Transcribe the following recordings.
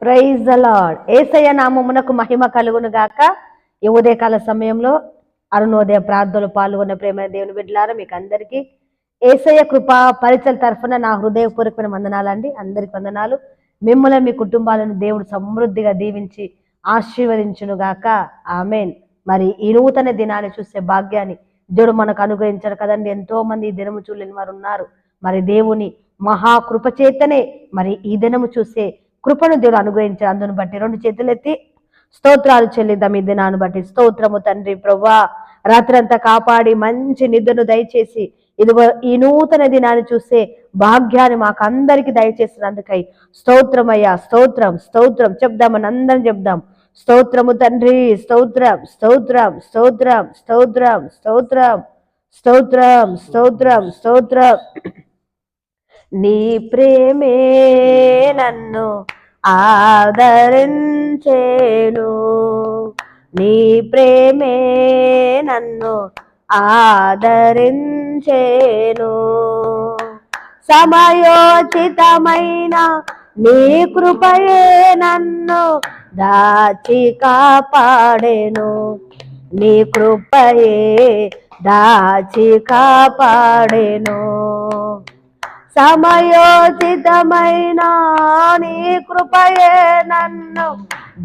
Praise the lord. యేసయ్య నామమునకు మహిమ కలుగును గాక. ఈ ఉదయకాల సమయంలో అరుణోదయ ప్రార్థనలు పాల్గొన్న ప్రేమ దేవుని బిడ్డలారా, మీకు అందరికీ యేసయ్య కృపా పరిచయ తరఫున నా హృదయపూర్వకమైన వందనాలండి. అందరికి వందనాలు. మిమ్మల్ని మీ కుటుంబాలను దేవుడు సమృద్ధిగా దీవించి ఆశీర్వదించును గాక. ఆమెన్. మరి ఈ నూతన దినాన్ని చూసే భాగ్యాన్ని దేవుడు మనకు అనుగ్రహించారు కదండి. ఎంతో మంది ఈ దినము చూడలేని వారు ఉన్నారు. మరి దేవుని మహాకృప చేతనే మరి ఈ దినము చూసే కృపను దేవుడు అనుగ్రహించారు. అందును బట్టి రెండు చేతులెత్తి స్తోత్రాలు చెల్లిద్దాం. ఈ దినాన్ని బట్టి స్తోత్రము తండ్రి. ప్రభువా, రాత్రంతా కాపాడి మంచి నిద్రను దయచేసి ఇదిగో ఈ నూతన దినాన్ని చూసే భాగ్యాన్ని మాకు అందరికి దయచేసినందుకై స్తోత్రమయ్యా. స్తోత్రం స్తోత్రం చెప్దామని అందరం చెప్దాం. స్తోత్రము తండ్రి. స్తోత్రం స్తోత్రం స్తోత్రం స్తోత్రం స్తోత్రం స్తోత్రం స్తోత్రం స్తోత్రం. నీ ప్రేమే నన్ను ఆదరించేను, నీ ప్రేమే నన్ను ఆదరించేను. సమయోచితమైన నీ కృపయే నన్ను దాచి కాపాడెను, నీ కృపయే దాచి కాపాడెను. సమయోచితమైన నీ కృపయే నన్ను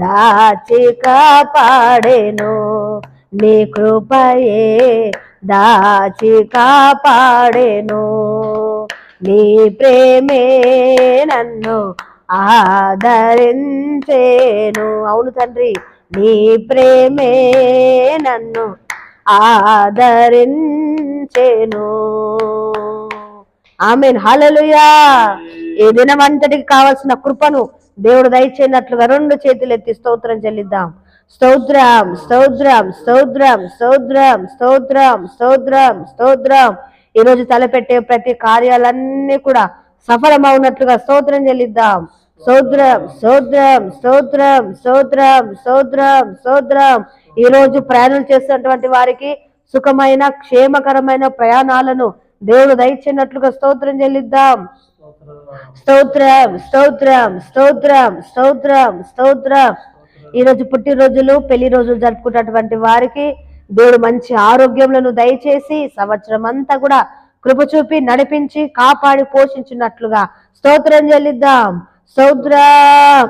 దాచి కాపాడెను, నీ కృపయే దాచి కాపాడెను. నీ ప్రేమే నన్ను ఆదరించేను. అవును తండ్రి, నీ ప్రేమే నన్ను ఆదరించేను. ఆమేన్. హల్లెలూయా. ఈ దినమంతటికి కావాల్సిన కృపను దేవుడు దయచేయనట్లుగా రెండు చేతులు ఎత్తి స్తోత్రం చెల్లిద్దాం. స్తోత్రం స్తోత్రం స్తోత్రం స్తోత్రం స్తోత్రం స్తోత్రం స్తోత్రం. ఈరోజు తలపెట్టే ప్రతి కార్యాలన్నీ కూడా సఫలమవునట్లుగా స్తోత్రం చెల్లిద్దాం. స్తోత్రం స్తోత్రం స్తోత్రం స్తోత్రం స్తోత్రం స్తోత్రం. ఈరోజు ప్రయాణం చేస్తున్నటువంటి వారికి సుఖమైన క్షేమకరమైన ప్రయాణాలను దేవుడు దయచేయనట్లుగా స్తోత్రం చెల్లిద్దాం. స్తోత్రం స్తోత్రం స్తోత్రం స్తోత్రం స్తోత్రం. ఈరోజు పుట్టినరోజులు పెళ్లి రోజులు జరుపుకున్నటువంటి వారికి దేవుడు మంచి ఆరోగ్యములను దయచేసి సంవత్సరం అంతా కూడా కృప చూపి నడిపించి కాపాడి పోషించినట్లుగా స్తోత్రం చెల్లిద్దాం. స్తోత్రం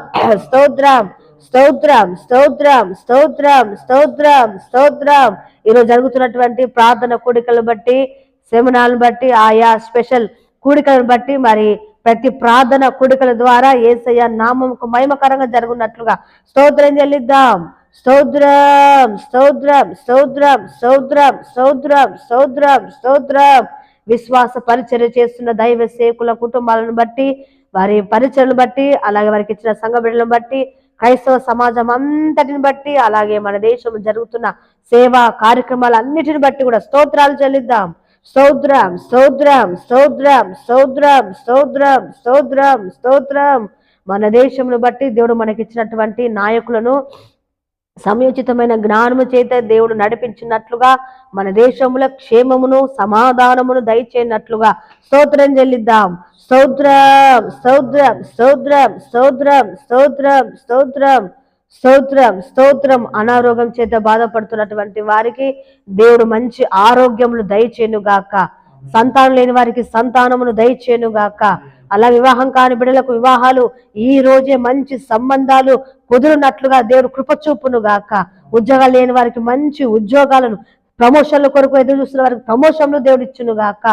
స్తోత్రం స్తోత్రం స్తోత్రం స్తోత్రం స్తోత్రం స్తోత్రం. ఈరోజు జరుగుతున్నటువంటి ప్రార్థన కూడికలను బట్టి, సెమినార్లను బట్టి, ఆయా స్పెషల్ కూడికలను బట్టి మరి ప్రతి ప్రార్థన కూడికల ద్వారా యేసయ్య నామముకు మహిమకరంగా జరుగునట్లుగా స్తోత్రం చెల్లిద్దాం. స్తోత్రం స్తోత్రం స్తోత్రం స్తోత్రం స్తోత్రం స్తోత్రం స్తోత్రం. విశ్వాస పరిచర్య చేస్తున్న దైవ సేవకుల కుటుంబాలను బట్టి, వారి పరిచయలను బట్టి, అలాగే వారికి ఇచ్చిన సంఘ బిడ్డలను బట్టి, క్రైస్తవ సమాజం అంతటిని బట్టి, అలాగే మన దేశంలో జరుగుతున్న సేవా కార్యక్రమాలన్నిటిని బట్టి కూడా స్తోత్రాలు చెల్లిద్దాం. స్తోత్రం స్తోత్రం స్తోత్రం స్తోత్రం స్తోత్రం స్తోత్రం స్తోత్రం. మన దేశంలో బట్టి దేవుడు మనకిచ్చినటువంటి నాయకులను సమయోచితమైన జ్ఞానము చేత దేవుడు నడిపించినట్లుగా మన దేశంలో క్షేమమును సమాధానమును దయచేయనట్లుగా స్తోత్రం చెల్లిద్దాం. స్తోత్రం స్తోత్రం స్తోత్రం స్తోత్రం స్తోత్రం స్తోత్రం స్తోత్రం స్తోత్రం. అనారోగ్యం చేత బాధపడుతున్నటువంటి వారికి దేవుడు మంచి ఆరోగ్యములు దయచేయునుగాక. సంతానం లేని వారికి సంతానమును దయచేయునుగాక. అలా వివాహం కాని బిడ్డలకు వివాహాలు ఈ రోజే మంచి సంబంధాలు కుదురునట్లుగా దేవుడు కృప చూపును గాక. ఉద్యోగాలు లేని వారికి మంచి ఉద్యోగాలను, ప్రమోషన్ల కొరకు ఎదురు చూస్తున్న వారికి ప్రమోషన్లు దేవుడు ఇచ్చును గాక.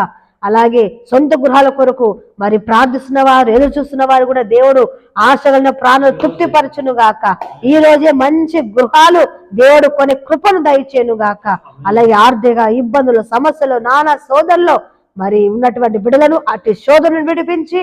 అలాగే సొంత గృహాల కొరకు మరి ప్రార్థిస్తున్న వారు, ఎదురు చూస్తున్న వారు కూడా దేవుడు ఆశగలిగిన ప్రాణాలు తృప్తిపరచును గాక. ఈ రోజే మంచి గృహాలు దేవుడు కొన్ని కృపను దయచేయను గాక. అలాగే ఆర్థిక ఇబ్బందులు, సమస్యలు, నానా సోదరులో మరి ఉన్నటువంటి బిడ్డలను అటు శోధనను విడిపించి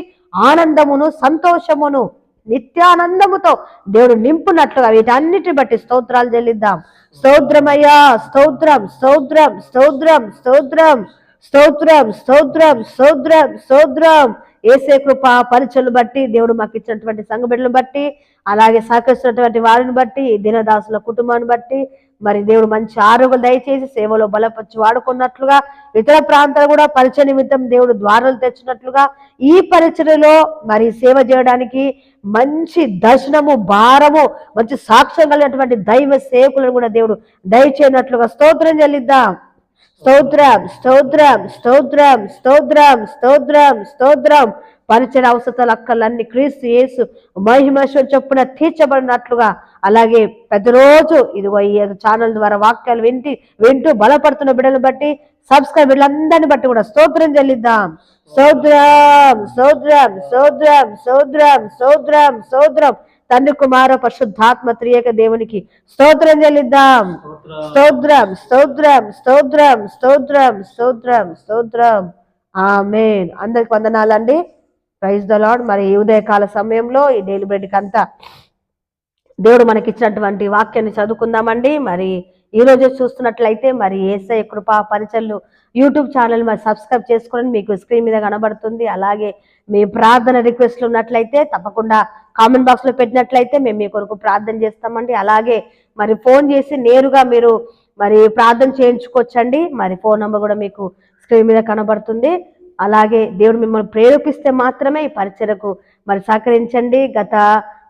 ఆనందమును సంతోషమును నిత్యానందముతో దేవుడు నింపునట్లుగా వీటన్నిటిని బట్టి స్తోత్రాలు చెల్లిద్దాం. స్తోత్రమయ్యా. స్తోత్రం స్తోత్రం స్తోత్రం స్తోత్రం స్తోత్రం స్తోత్రం స్తోత్రం స్తోత్రం. యేసే కృప పరిచయలు బట్టి, దేవుడు మాకు ఇచ్చినటువంటి సంఘ బిడ్డలను బట్టి, అలాగే సహకరిస్తున్నటువంటి వారిని బట్టి, దినదాసుల కుటుంబాన్ని బట్టి, మరి దేవుడు మంచి ఆరోగ్యం దయచేసి సేవలో బలపరిచి వాడుకున్నట్లుగా, ఇతర ప్రాంతాలు కూడా పరిచయ నిమిత్తం దేవుడు ద్వారాలు తెచ్చినట్లుగా, ఈ పరిచయలో మరి సేవ చేయడానికి మంచి దర్శనము, భారము, మంచి సాక్ష్యం కలిగినటువంటి దైవ సేవకులను కూడా దేవుడు దయచేయనట్లుగా స్తోత్రం చెల్లిద్దాం. స్తోత్రం, స్తోత్రం, స్తోత్రం, స్తోత్రం, స్తోత్రం, స్తోత్రం. పరిచయ అవసరాల అక్కలన్నీ క్రీస్తు యేసు మహిమేశ్వర చొప్పున తీర్చబడినట్లుగా, అలాగే ప్రతిరోజు ఇదిగో ఈ ఛానల్ ద్వారా వాక్యాలు వింటూ బలపడుతున్న బిడ్డలను బట్టి, సబ్స్క్రైబ్ బిడ్డలందరిని బట్టి కూడా స్తోత్రం చెల్లిద్దాం. స్తోత్రం, స్తోత్రం, స్తోత్రం, స్తోత్రం, స్తోత్రం, స్తోత్రం. తండ్రి కుమార పరిశుద్ధాత్మ త్రియేక దేవునికి స్తోత్రం చెల్లిద్దాం. స్తోత్రం, స్తోత్రం, స్తోత్రం, స్తోత్రం, స్తోత్రం, స్తోత్రం. ఆమేన్. అందరికి వందనాలండి. Praise the Lord. మరి ఈ ఉదయకాల సమయంలో ఈ డైలీ బ్రెడ్కి అంతా దేవుడు మనకిచ్చినటువంటి వాక్యాన్ని చదువుకుందామండి. మరి ఈ రోజు చూస్తున్నట్లయితే మరి యేసయ్య కృపా పరిచర్లు యూట్యూబ్ ఛానల్ మరి సబ్స్క్రైబ్ చేసుకోండి, మీకు స్క్రీన్ మీద కనబడుతుంది. అలాగే మీ ప్రార్థన రిక్వెస్ట్లు ఉన్నట్లయితే తప్పకుండా కామెంట్ బాక్స్లో పెట్టినట్లయితే మేము మీ కొరకు ప్రార్థన చేస్తామండి. అలాగే మరి ఫోన్ చేసి నేరుగా మీరు మరి ప్రార్థన చేయించుకోవచ్చండి. మరి ఫోన్ నెంబర్ కూడా మీకు స్క్రీన్ మీద కనబడుతుంది. అలాగే దేవుడు మిమ్మల్ని ప్రేరేపిస్తే మాత్రమే ఈ పరిచర్యకు మరి సహకరించండి. గత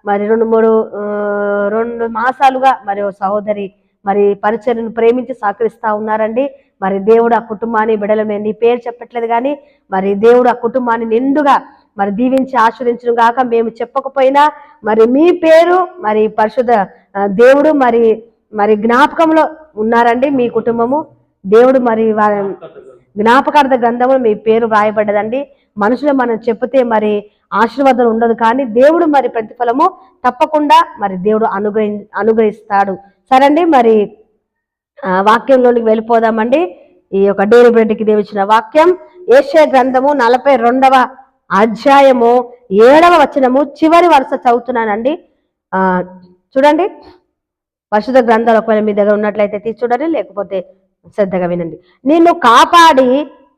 మరి 2 మాసాలుగా మరి ఓ సహోదరి మరి పరిచర్యను ప్రేమించి సహకరిస్తూ ఉన్నారండి. మరి దేవుడు ఆ కుటుంబాన్ని బిడ్డల మీద, నీ పేరు చెప్పట్లేదు కానీ మరి దేవుడు ఆ కుటుంబాన్ని నిండుగా మరి దీవించి ఆశీర్వదించును గాక. మేము చెప్పకపోయినా మరి మీ పేరు మరి పరిశుద్ధ దేవుడు మరి మరి జ్ఞాపకంలో ఉన్నారండి. మీ కుటుంబము దేవుడు మరి జ్ఞాపకార్థ గ్రంథంలో మీ పేరు వ్రాయబడ్డదండి. మనుషులు మనం చెప్తే మరి ఆశీర్వాదం ఉండదు, కానీ దేవుడు మరి ప్రతిఫలము తప్పకుండా మరి దేవుడు అనుగ్రహిస్తాడు. సరే అండి, మరి వాక్యంలోనికి వెళ్ళిపోదామండి. ఈ యొక్క డైలీ బ్రెడ్కి దేవుడిచ్చిన వాక్యం యెషయా గ్రంథము 42వ అధ్యాయము 7వ వచనము చివరి వరుస చదువుతున్నానండి. చూడండి, పరిశుద్ధ గ్రంథాలు ఒకవేళ మీ దగ్గర ఉన్నట్లయితే తీసి చూడండి, లేకపోతే శ్రద్ధగా వినండి. నిన్ను కాపాడి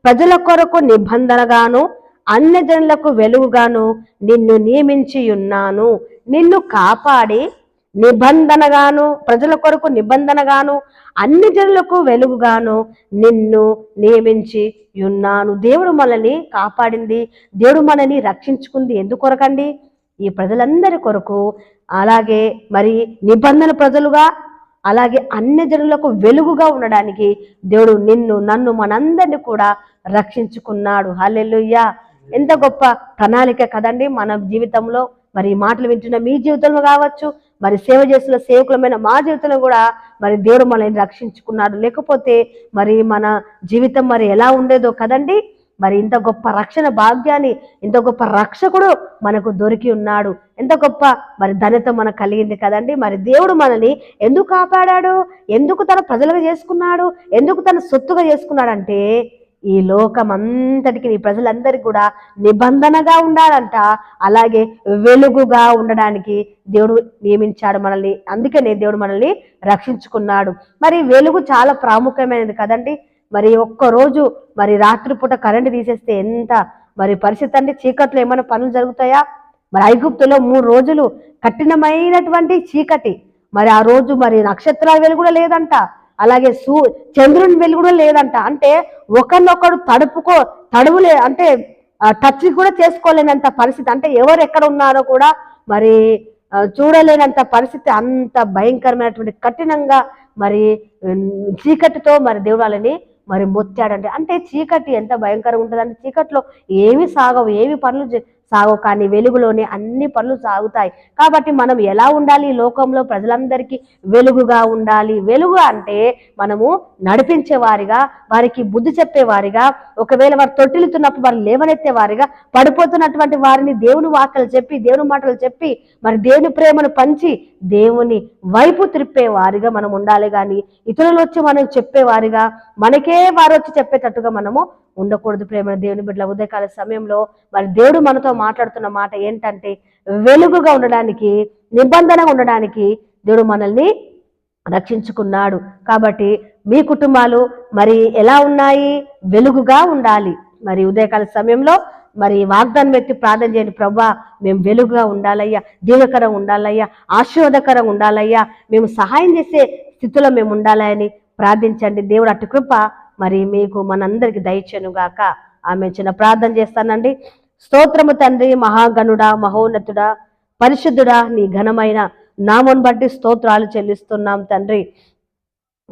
ప్రజల కొరకు నిబంధనగాను అన్యజనులకు వెలుగుగాను నిన్ను నియమించి ఉన్నాను. నిన్ను కాపాడి నిబంధనగాను, ప్రజల కొరకు నిబంధనగాను, అన్ని జనులకు వెలుగుగాను నిన్ను నియమించి ఉన్నాను. దేవుడు మనల్ని కాపాడింది, దేవుడు మనల్ని రక్షించుకుంది ఎందుకొరకండి? ఈ ప్రజలందరి కొరకు. అలాగే మరి నిబంధన ప్రజలుగా, అలాగే అన్ని జనులకు వెలుగుగా ఉండడానికి దేవుడు నిన్ను, నన్ను, మనందరినీ కూడా రక్షించుకున్నాడు. హల్లెలూయా! ఎంత గొప్ప ప్రణాళిక కదండి మన జీవితంలో. మరి మాటలు వింటున్న మీ జీవితంలో కావచ్చు, మరి సేవ చేస్తున్న సేవకులమైన మా జీవితంలో కూడా మరి దేవుడు మనల్ని రక్షించుకున్నాడు. లేకపోతే మరి మన జీవితం మరి ఎలా ఉండేదో కదండి. మరి ఇంత గొప్ప రక్షణ భాగ్యాన్ని, ఇంత గొప్ప రక్షకుడు మనకు దొరికి ఉన్నాడు. ఎంత గొప్ప మరి ధన్యత మనకు కలిగింది కదండి. మరి దేవుడు మనల్ని ఎందుకు కాపాడాడు, ఎందుకు తన ప్రజలుగా చేసుకున్నాడు, ఎందుకు తన సొత్తుగా చేసుకున్నాడంటే ఈ లోకం అంతటికి, ఈ ప్రజలందరికీ కూడా నిబంధనగా ఉండాలంట, అలాగే వెలుగుగా ఉండడానికి దేవుడు నియమించాడు మనల్ని. అందుకనే దేవుడు మనల్ని రక్షించుకున్నాడు. మరి వెలుగు చాలా ప్రాముఖ్యమైనది కదండి. మరి ఒక్కరోజు మరి రాత్రిపూట కరెంటు తీసేస్తే ఎంత మరి పరిస్థితి అండి. చీకట్లో ఏమైనా పనులు జరుగుతాయా? మరి ఐగుప్తులో 3 రోజులు కఠినమైనటువంటి చీకటి. మరి ఆ రోజు మరి నక్షత్రాల వెలుగు కూడా లేదంట, అలాగే చంద్రుని వెలుగు కూడా లేదంట. అంటే ఒకరినొకడు తడువులే అంటే టచ్ కూడా చేసుకోలేనంత పరిస్థితి. అంటే ఎవరు ఎక్కడ ఉన్నారో కూడా మరి చూడలేనంత పరిస్థితి. అంత భయంకరమైనటువంటి కఠినంగా మరి చీకటితో మరి దేవుడు వాళ్ళని మరి మొత్తాడంటే. అంటే చీకటి ఎంత భయంకరంగా ఉంటుందంటే చీకట్లో ఏమి సాగవు, ఏమి పనులు సాగవు, కానీ వెలుగులోనే అన్ని పనులు సాగుతాయి. కాబట్టి మనం ఎలా ఉండాలి? ఈ లోకంలో ప్రజలందరికీ వెలుగుగా ఉండాలి. వెలుగు అంటే మనము నడిపించే వారిగా, వారికి బుద్ధి చెప్పేవారిగా, ఒకవేళ వారు తొట్టిల్లుతున్నప్పుడు వారు లేవనెత్తేవారిగా, పడిపోతున్నటువంటి వారిని దేవుని వాక్యాలు చెప్పి, దేవుని మాటలు చెప్పి మరి దేవుని ప్రేమను పంచి దేవుని వైపు త్రిప్పేవారిగా మనం ఉండాలి. కానీ ఇతరులు వచ్చి మనం చెప్పేవారిగా, మనకే వారు వచ్చి చెప్పేటట్టుగా మనము ఉండకూడదు. ప్రేమ దేవుని బిడ్డల ఉదయకాల సమయంలో మరి దేవుడు మనతో మాట్లాడుతున్న మాట ఏంటంటే వెలుగుగా ఉండడానికి, నిబంధనగా ఉండడానికి దేవుడు మనల్ని రక్షించుకున్నాడు. కాబట్టి మీ కుటుంబాలు మరి ఎలా ఉన్నాయి? వెలుగుగా ఉండాలి. మరి ఉదయకాల సమయంలో మరి వాగ్దానం ఎత్తి ప్రార్థన చేయండి. ప్రభువా, మేము వెలుగుగా ఉండాలయ్యా, దీవెనకరంగా ఉండాలయ్యా, ఆశీర్వాదకరంగా ఉండాలయ్యా, మేము సహాయం చేసే స్థితిలో మేము ఉండాలని ప్రార్థించండి. దేవుడు అటు కృప మరి మీకు మనందరికి దయచేనుగాక. ఆమె చిన్న ప్రార్థన చేస్తానండి. స్తోత్రము తండ్రి, మహాగణుడా, మహోన్నతుడా, పరిశుద్ధుడా, నీ ఘనమైన నామం బట్టి స్తోత్రాలు చెల్లిస్తున్నాం తండ్రి.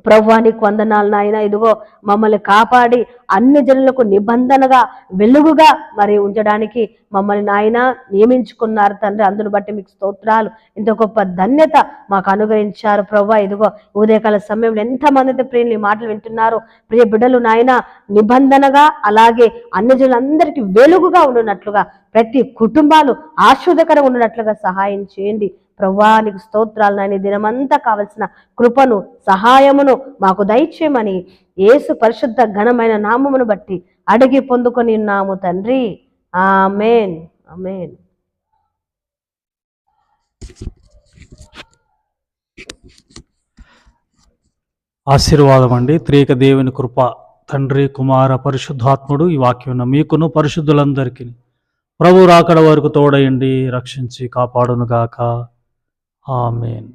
ప్రభువా నీకు వందనాలు నాయన. ఇదిగో మమ్మల్ని కాపాడి అన్ని జనులకు నిబంధనగా వెలుగుగా మరి ఉంచడానికి మమ్మల్ని నాయన నియమించుకున్నారు తండ్రి. అందును బట్టి మీకు స్తోత్రాలు. ఇంత గొప్ప ధన్యత మాకు అనుగ్రహించారు ప్రభువా. ఇదిగో ఉదయకాల సమయంలో ఎంతమంది ప్రియులు ఈ మాటలు వింటున్నారు. ప్రియ బిడ్డలు నాయన నిబంధనగా అలాగే అన్ని జనులందరికీ వెలుగుగా ఉండునట్లుగా, ప్రతి కుటుంబాలు ఆశీర్వదకరంగా ఉండునట్లుగా సహాయం చేయండి ప్రభువా. నీకు స్తోత్రాలు నాయన. దినమంతా కావలసిన కృపను సహాయమును మాకు దయచేయమని యేసు పరిశుద్ధ ఘనమైన నామమును బట్టి అడిగి పొందుకొని ఉన్నాము తండ్రి. ఆమేన్, ఆమేన్. ఆశీర్వాదం అండి. త్రియేక దేవుని కృప, తండ్రి, కుమార, పరిశుద్ధాత్ముడు ఈ వాక్యం మీకును పరిశుద్ధులందరికీ ప్రభు రాకడ వరకు తోడయండి, రక్షించి కాపాడునుగాక. ఆమేన్.